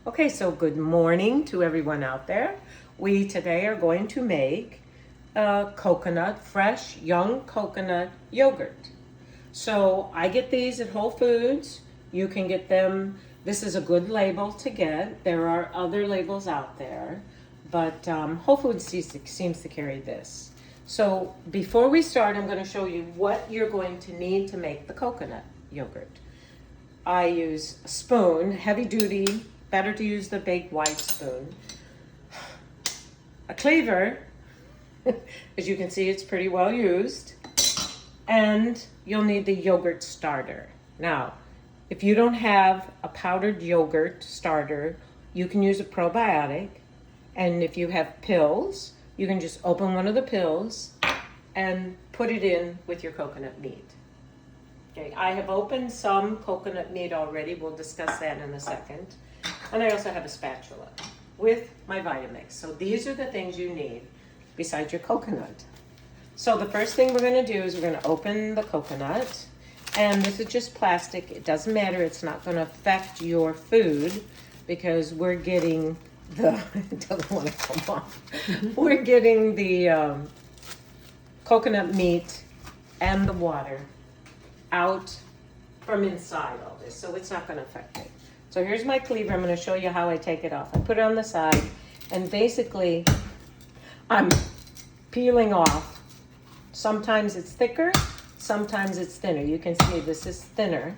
Okay, so good morning to everyone out there. We today are going to make fresh, young coconut yogurt. So I get these at Whole Foods. You can get them. This is a good label to get. There are other labels out there, but Whole Foods seems to carry this. So before we start, I'm going to show you what you're going to need to make the coconut yogurt. I use a spoon, heavy duty, better to use the baked white spoon. A cleaver, as you can see, it's pretty well used. And you'll need the yogurt starter. Now, if you don't have a powdered yogurt starter, you can use a probiotic. And if you have pills, you can just open one of the pills and put it in with your coconut meat. Okay, I have opened some coconut meat already. We'll discuss that in a second. And I also have a spatula with my Vitamix. So these are the things you need besides your coconut. So the first thing we're going to do is we're going to open the coconut. And this is just plastic. It doesn't matter. It's not going to affect your food because we're getting it doesn't want to come off. We're getting the coconut meat and the water out from inside all this. So it's not going to affect it. So here's my cleaver. I'm going to show you how I take it off. I put it on the side, and basically I'm peeling off. Sometimes it's thicker, sometimes it's thinner. You can see this is thinner,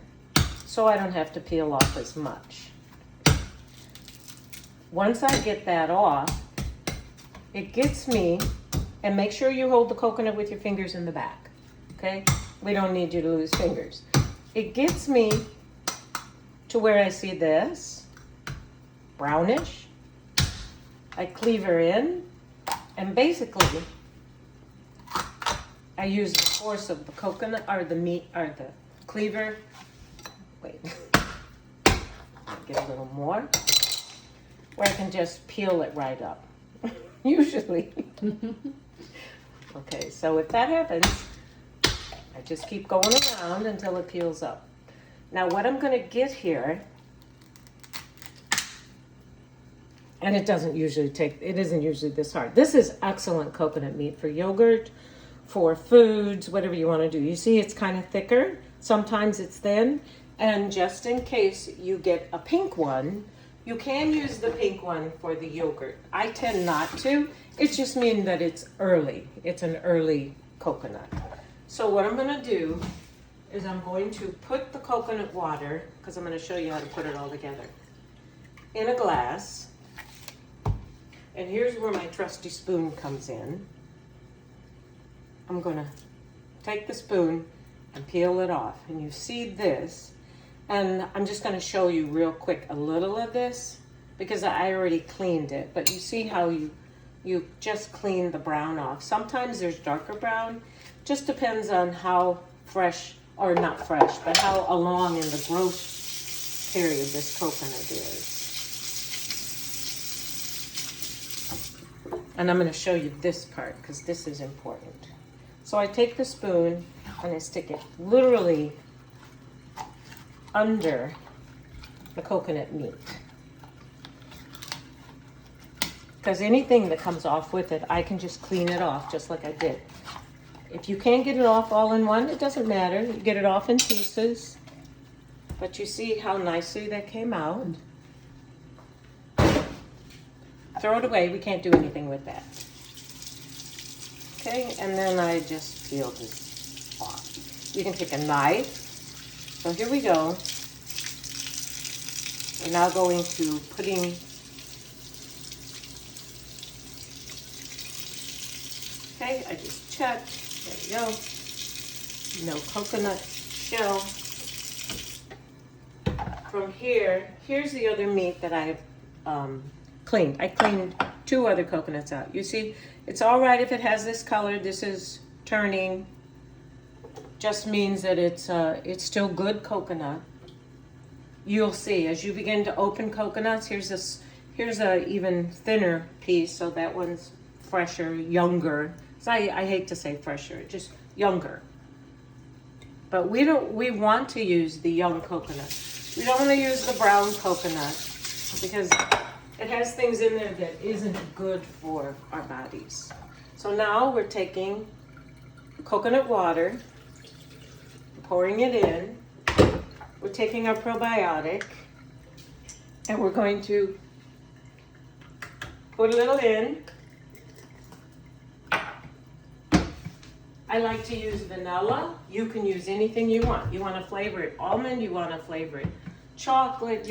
so I don't have to peel off as much. Once I get that off, it gets me, and make sure you hold the coconut with your fingers in the back, okay? We don't need you to lose fingers. It gets me to where I see this, brownish. I cleaver in, and basically, I use the force of the coconut, or the meat, or the cleaver. Wait, I'll get a little more, where I can just peel it right up, usually. Okay, so if that happens, I just keep going around until it peels up. Now what I'm going to get here, and it isn't usually this hard. This is excellent coconut meat for yogurt, for foods, whatever you want to do. You see it's kind of thicker. Sometimes it's thin. And just in case you get a pink one, you can use the pink one for the yogurt. I tend not to. It just means that it's early. It's an early coconut. So what I'm going to do is I'm going to put the coconut water, because I'm going to show you how to put it all together, in a glass. And here's where my trusty spoon comes in. I'm going to take the spoon and peel it off. And you see this. And I'm just going to show you real quick a little of this, because I already cleaned it. But you see how you just clean the brown off. Sometimes there's darker brown. Just depends on how fresh, or not fresh, but how along in the growth period this coconut is. And I'm going to show you this part because this is important. So I take the spoon and I stick it literally under the coconut meat. Because anything that comes off with it, I can just clean it off just like I did. If you can't get it off all in one, it doesn't matter. You get it off in pieces. But you see how nicely that came out. Throw it away. We can't do anything with that. Okay, and then I just peel this off. You can take a knife. So here we go. We're now going to putting okay, I just checked. There we go. No coconut shell. From here, here's the other meat that I have cleaned. I cleaned 2 other coconuts out. You see, it's all right if it has this color. This is turning. Just means that it's still good coconut. You'll see as you begin to open coconuts. Here's a even thinner piece, so that one's fresher, younger. So I hate to say fresher, just younger. But we want to use the young coconut. We don't want to use the brown coconut because it has things in there that isn't good for our bodies. So now we're taking coconut water, pouring it in. We're taking our probiotic, and we're going to put a little in. I like to use vanilla. You can use anything you want. You want to flavor it almond, you want to flavor it chocolate,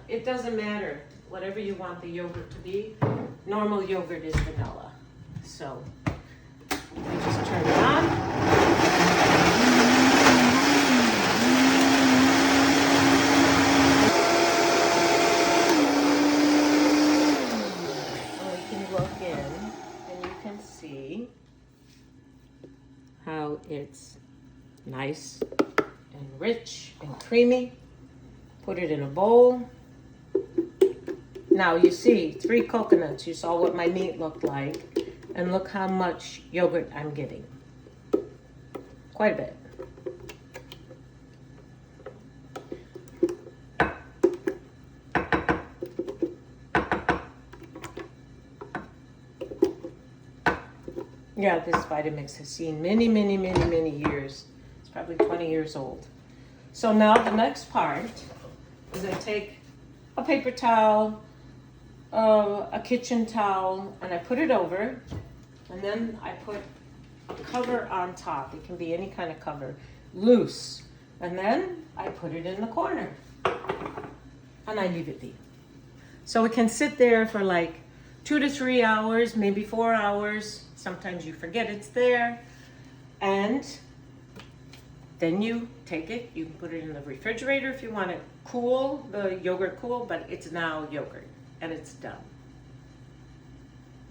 it doesn't matter. Whatever you want the yogurt to be. Normal yogurt is vanilla. So, I just turn it on. You can look in and you can see how it's nice and rich and creamy. Put it in a bowl. Now you see 3 coconuts. You saw what my meat looked like. And look how much yogurt I'm getting. Quite a bit. Yeah, this Vitamix has seen many, many, many, many years. It's probably 20 years old. So now the next part is I take a paper towel, a kitchen towel, and I put it over, and then I put a cover on top. It can be any kind of cover, loose, and then I put it in the corner, and I leave it be. So it can sit there for like 2 to 3 hours, maybe 4 hours. Sometimes you forget it's there, and then you take it, you can put it in the refrigerator if you want it cool, the yogurt cool, but it's now yogurt and it's done.